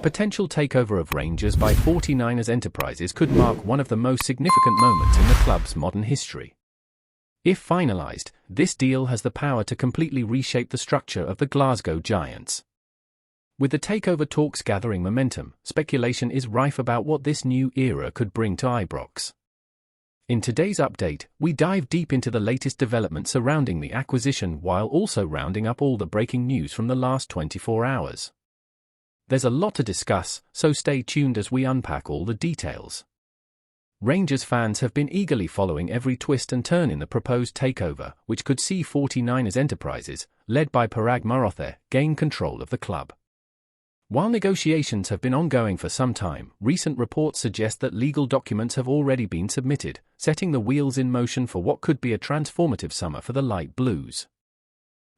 potential takeover of Rangers by 49ers Enterprises could mark one of the most significant moments in the club's modern history. If finalized, this deal has the power to completely reshape the structure of the Glasgow Giants. With the takeover talks gathering momentum, speculation is rife about what this new era could bring to Ibrox. In today's update, we dive deep into the latest developments surrounding the acquisition while also rounding up all the breaking news from the last 24 hours. There's a lot to discuss, so stay tuned as we unpack all the details. Rangers fans have been eagerly following every twist and turn in the proposed takeover, which could see 49ers Enterprises, led by Parag Marathe, gain control of the club. While negotiations have been ongoing for some time, recent reports suggest that legal documents have already been submitted, setting the wheels in motion for what could be a transformative summer for the Light Blues.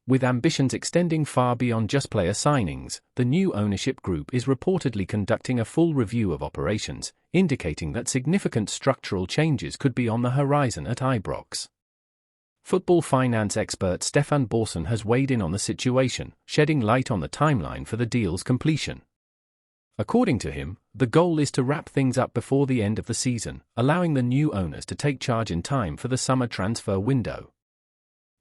With ambitions extending far beyond just player signings, the new ownership group is reportedly conducting a full review of operations, indicating that significant structural changes could be on the horizon at Ibrox. Football finance expert Stefan Borson has weighed in on the situation, shedding light on the timeline for the deal's completion. According to him, the goal is to wrap things up before the end of the season, allowing the new owners to take charge in time for the summer transfer window.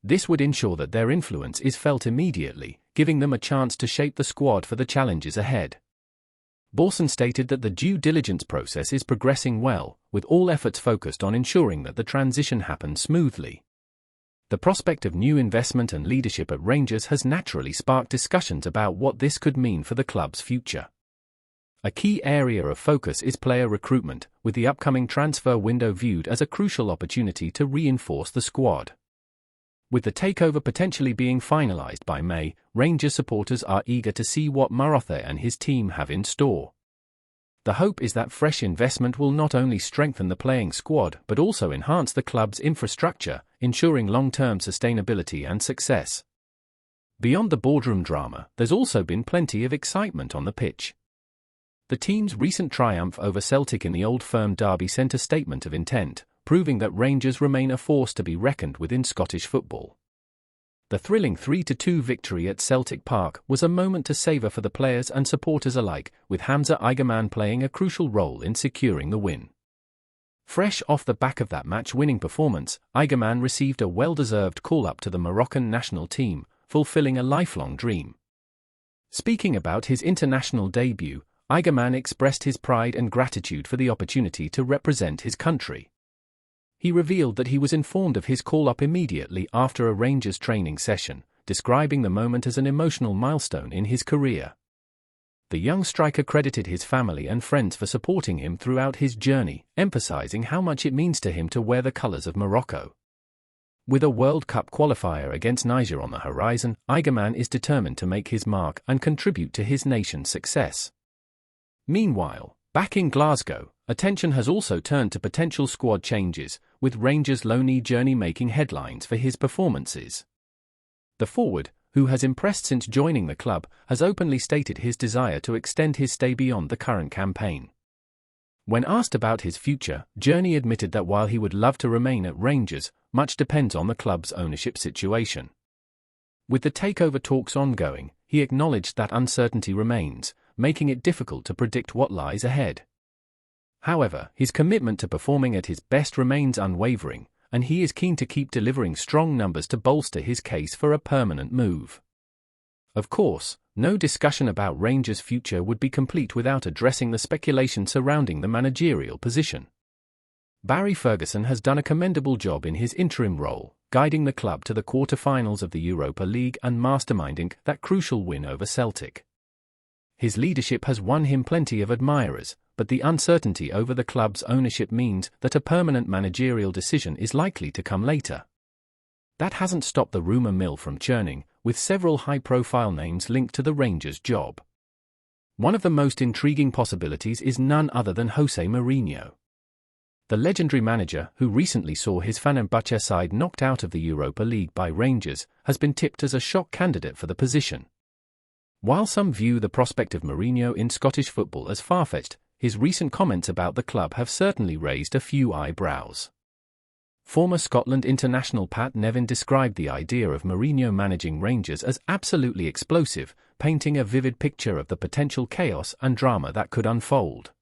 This would ensure that their influence is felt immediately, giving them a chance to shape the squad for the challenges ahead. Borson stated that the due diligence process is progressing well, with all efforts focused on ensuring that the transition happens smoothly. The prospect of new investment and leadership at Rangers has naturally sparked discussions about what this could mean for the club's future. A key area of focus is player recruitment, with the upcoming transfer window viewed as a crucial opportunity to reinforce the squad. With the takeover potentially being finalized by May, Rangers supporters are eager to see what Marathe and his team have in store. The hope is that fresh investment will not only strengthen the playing squad but also enhance the club's infrastructure, ensuring long-term sustainability and success. Beyond the boardroom drama, there's also been plenty of excitement on the pitch. The team's recent triumph over Celtic in the Old Firm derby sent a statement of intent, proving that Rangers remain a force to be reckoned with in Scottish football. The thrilling 3-2 victory at Celtic Park was a moment to savour for the players and supporters alike, with Hamza Aigeman playing a crucial role in securing the win. Fresh off the back of that match-winning performance, Aigeman received a well-deserved call-up to the Moroccan national team, fulfilling a lifelong dream. Speaking about his international debut, Aigeman expressed his pride and gratitude for the opportunity to represent his country. He revealed that he was informed of his call-up immediately after a Rangers training session, describing the moment as an emotional milestone in his career. The young striker credited his family and friends for supporting him throughout his journey, emphasizing how much it means to him to wear the colors of Morocco. With a World Cup qualifier against Niger on the horizon, Aigeman is determined to make his mark and contribute to his nation's success. Meanwhile, back in Glasgow, attention has also turned to potential squad changes, with Rangers loanee Journey making headlines for his performances. The forward, who has impressed since joining the club, has openly stated his desire to extend his stay beyond the current campaign. When asked about his future, Journey admitted that while he would love to remain at Rangers, much depends on the club's ownership situation. With the takeover talks ongoing, he acknowledged that uncertainty remains, making it difficult to predict what lies ahead. However, his commitment to performing at his best remains unwavering, and he is keen to keep delivering strong numbers to bolster his case for a permanent move. Of course, no discussion about Rangers' future would be complete without addressing the speculation surrounding the managerial position. Barry Ferguson has done a commendable job in his interim role, guiding the club to the quarter-finals of the Europa League and masterminding that crucial win over Celtic. His leadership has won him plenty of admirers, but the uncertainty over the club's ownership means that a permanent managerial decision is likely to come later. That hasn't stopped the rumour mill from churning, with several high-profile names linked to the Rangers' job. One of the most intriguing possibilities is none other than Jose Mourinho. The legendary manager, who recently saw his Fenerbahce side knocked out of the Europa League by Rangers, has been tipped as a shock candidate for the position. While some view the prospect of Mourinho in Scottish football as far-fetched, his recent comments about the club have certainly raised a few eyebrows. Former Scotland international Pat Nevin described the idea of Mourinho managing Rangers as absolutely explosive, painting a vivid picture of the potential chaos and drama that could unfold.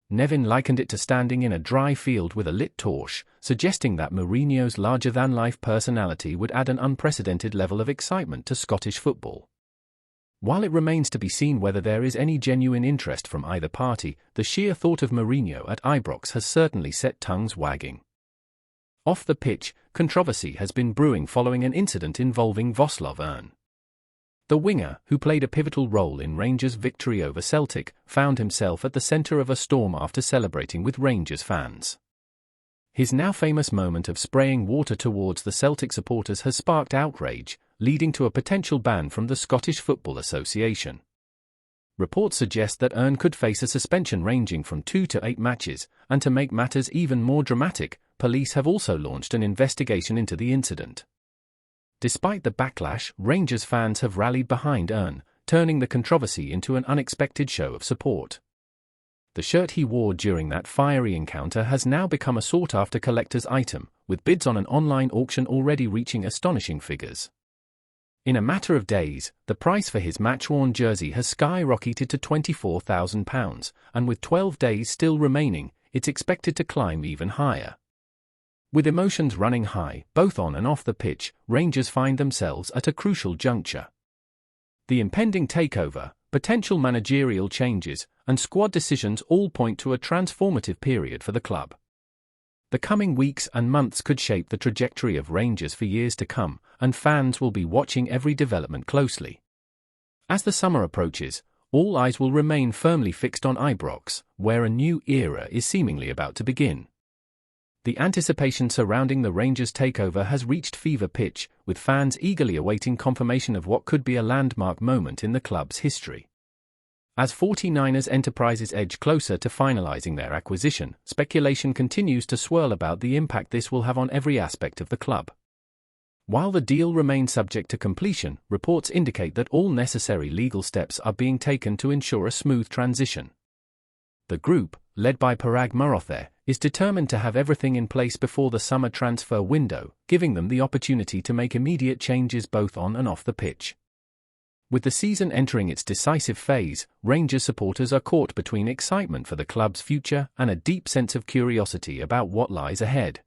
Nevin likened it to standing in a dry field with a lit torch, suggesting that Mourinho's larger-than-life personality would add an unprecedented level of excitement to Scottish football. While it remains to be seen whether there is any genuine interest from either party, the sheer thought of Mourinho at Ibrox has certainly set tongues wagging. Off the pitch, controversy has been brewing following an incident involving Václav Ern. The winger, who played a pivotal role in Rangers' victory over Celtic, found himself at the centre of a storm after celebrating with Rangers fans. His now famous moment of spraying water towards the Celtic supporters has sparked outrage, leading to a potential ban from the Scottish Football Association. Reports suggest that Ern could face a suspension ranging from 2 to 8 matches, and to make matters even more dramatic, police have also launched an investigation into the incident. Despite the backlash, Rangers fans have rallied behind Ern, turning the controversy into an unexpected show of support. The shirt he wore during that fiery encounter has now become a sought-after collector's item, with bids on an online auction already reaching astonishing figures. In a matter of days, the price for his match-worn jersey has skyrocketed to £24,000, and with 12 days still remaining, it's expected to climb even higher. With emotions running high, both on and off the pitch, Rangers find themselves at a crucial juncture. The impending takeover, potential managerial changes, and squad decisions all point to a transformative period for the club. The coming weeks and months could shape the trajectory of Rangers for years to come, and fans will be watching every development closely. As the summer approaches, all eyes will remain firmly fixed on Ibrox, where a new era is seemingly about to begin. The anticipation surrounding the Rangers' takeover has reached fever pitch, with fans eagerly awaiting confirmation of what could be a landmark moment in the club's history. As 49ers Enterprises edge closer to finalizing their acquisition, speculation continues to swirl about the impact this will have on every aspect of the club. While the deal remains subject to completion, reports indicate that all necessary legal steps are being taken to ensure a smooth transition. The group, led by Parag Marothe, is determined to have everything in place before the summer transfer window, giving them the opportunity to make immediate changes both on and off the pitch. With the season entering its decisive phase, Rangers supporters are caught between excitement for the club's future and a deep sense of curiosity about what lies ahead.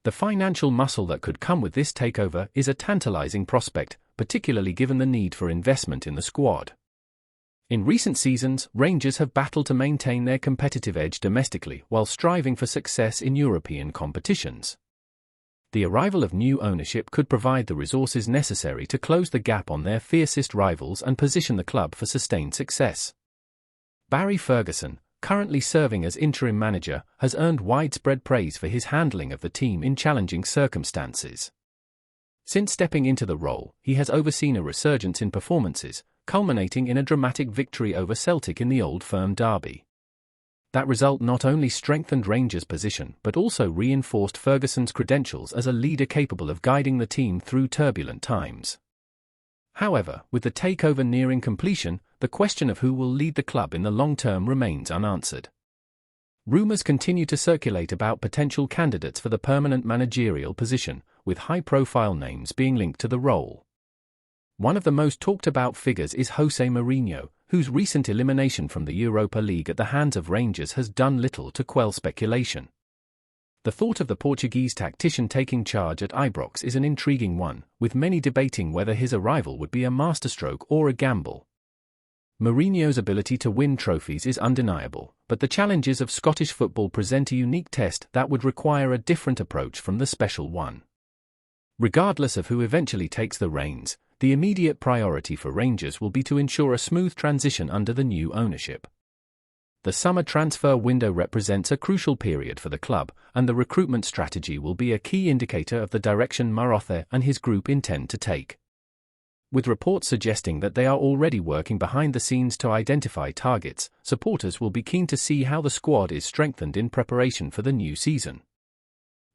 The financial muscle that could come with this takeover is a tantalizing prospect, particularly given the need for investment in the squad. In recent seasons, Rangers have battled to maintain their competitive edge domestically while striving for success in European competitions. The arrival of new ownership could provide the resources necessary to close the gap on their fiercest rivals and position the club for sustained success. Barry Ferguson, currently serving as interim manager, has earned widespread praise for his handling of the team in challenging circumstances. Since stepping into the role, he has overseen a resurgence in performances, culminating in a dramatic victory over Celtic in the Old Firm derby. That result not only strengthened Rangers' position but also reinforced Ferguson's credentials as a leader capable of guiding the team through turbulent times. However, with the takeover nearing completion, the question of who will lead the club in the long term remains unanswered. Rumours continue to circulate about potential candidates for the permanent managerial position, with high-profile names being linked to the role. One of the most talked-about figures is Jose Mourinho, whose recent elimination from the Europa League at the hands of Rangers has done little to quell speculation. The thought of the Portuguese tactician taking charge at Ibrox is an intriguing one, with many debating whether his arrival would be a masterstroke or a gamble. Mourinho's ability to win trophies is undeniable, but the challenges of Scottish football present a unique test that would require a different approach from the special one. Regardless of who eventually takes the reins, the immediate priority for Rangers will be to ensure a smooth transition under the new ownership. The summer transfer window represents a crucial period for the club, and the recruitment strategy will be a key indicator of the direction Marothe and his group intend to take. With reports suggesting that they are already working behind the scenes to identify targets, supporters will be keen to see how the squad is strengthened in preparation for the new season.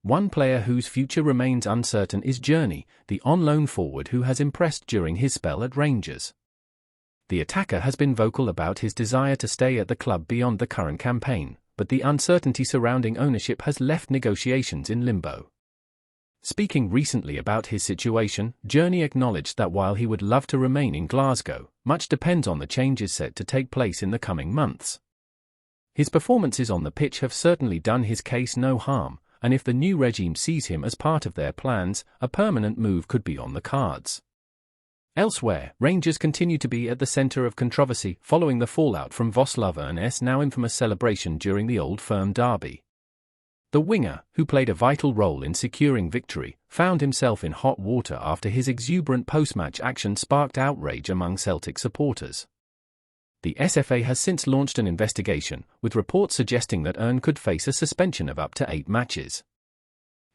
One player whose future remains uncertain is Journey, the on-loan forward who has impressed during his spell at Rangers. The attacker has been vocal about his desire to stay at the club beyond the current campaign, but the uncertainty surrounding ownership has left negotiations in limbo. Speaking recently about his situation, Journey acknowledged that while he would love to remain in Glasgow, much depends on the changes set to take place in the coming months. His performances on the pitch have certainly done his case no harm, and if the new regime sees him as part of their plans, a permanent move could be on the cards. Elsewhere, Rangers continue to be at the centre of controversy following the fallout from Vosloven's now infamous celebration during the Old Firm derby. The winger, who played a vital role in securing victory, found himself in hot water after his exuberant post-match action sparked outrage among Celtic supporters. The SFA has since launched an investigation, with reports suggesting that Ern could face a suspension of up to 8 matches.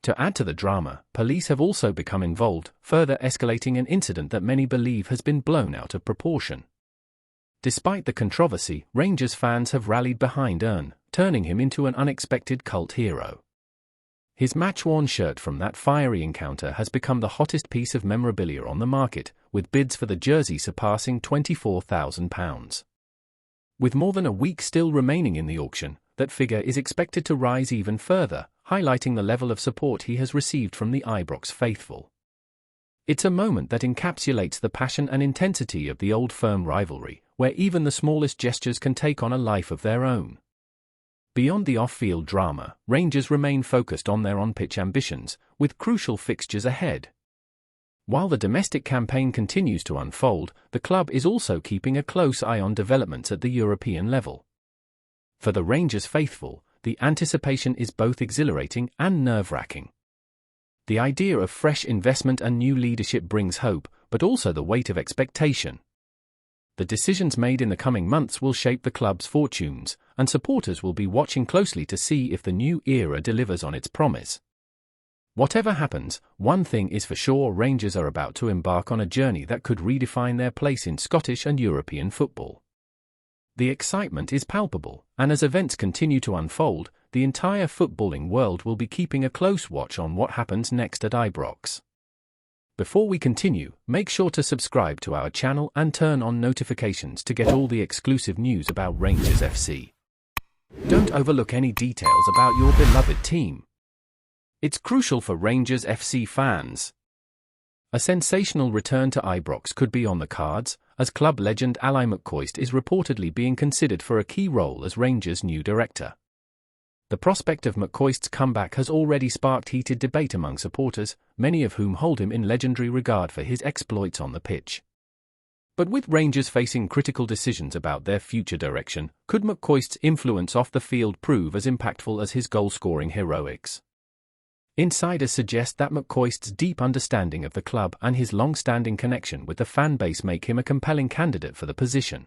To add to the drama, police have also become involved, further escalating an incident that many believe has been blown out of proportion. Despite the controversy, Rangers fans have rallied behind Ern, turning him into an unexpected cult hero. His match-worn shirt from that fiery encounter has become the hottest piece of memorabilia on the market, with bids for the jersey surpassing £24,000. With more than a week still remaining in the auction, that figure is expected to rise even further, highlighting the level of support he has received from the Ibrox faithful. It's a moment that encapsulates the passion and intensity of the Old Firm rivalry, where even the smallest gestures can take on a life of their own. Beyond the off-field drama, Rangers remain focused on their on-pitch ambitions, with crucial fixtures ahead. While the domestic campaign continues to unfold, the club is also keeping a close eye on developments at the European level. For the Rangers faithful, the anticipation is both exhilarating and nerve-wracking. The idea of fresh investment and new leadership brings hope, but also the weight of expectation. The decisions made in the coming months will shape the club's fortunes, and supporters will be watching closely to see if the new era delivers on its promise. Whatever happens, one thing is for sure: Rangers are about to embark on a journey that could redefine their place in Scottish and European football. The excitement is palpable, and as events continue to unfold, the entire footballing world will be keeping a close watch on what happens next at Ibrox. Before we continue, make sure to subscribe to our channel and turn on notifications to get all the exclusive news about Rangers FC. Don't overlook any details about your beloved team. It's crucial for Rangers FC fans. A sensational return to Ibrox could be on the cards, as club legend Ally McCoist is reportedly being considered for a key role as Rangers' new director. The prospect of McCoist's comeback has already sparked heated debate among supporters, many of whom hold him in legendary regard for his exploits on the pitch. But with Rangers facing critical decisions about their future direction, could McCoist's influence off the field prove as impactful as his goal-scoring heroics? Insiders suggest that McCoist's deep understanding of the club and his long-standing connection with the fan base make him a compelling candidate for the position.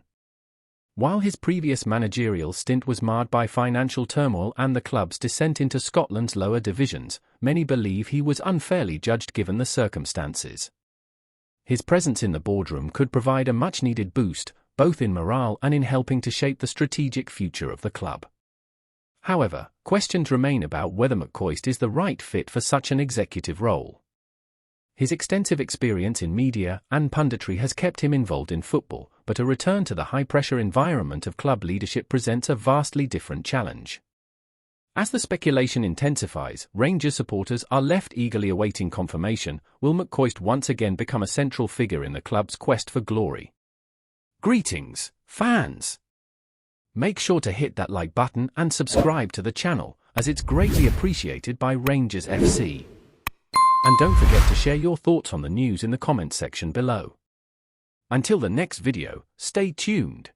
While his previous managerial stint was marred by financial turmoil and the club's descent into Scotland's lower divisions, many believe he was unfairly judged given the circumstances. His presence in the boardroom could provide a much-needed boost, both in morale and in helping to shape the strategic future of the club. However, questions remain about whether McCoist is the right fit for such an executive role. His extensive experience in media and punditry has kept him involved in football, but a return to the high-pressure environment of club leadership presents a vastly different challenge. As the speculation intensifies, Rangers supporters are left eagerly awaiting confirmation. Will McCoist once again become a central figure in the club's quest for glory? Greetings, fans! Make sure to hit that like button and subscribe to the channel, as it's greatly appreciated by Rangers FC. And don't forget to share your thoughts on the news in the comments section below. Until the next video, stay tuned.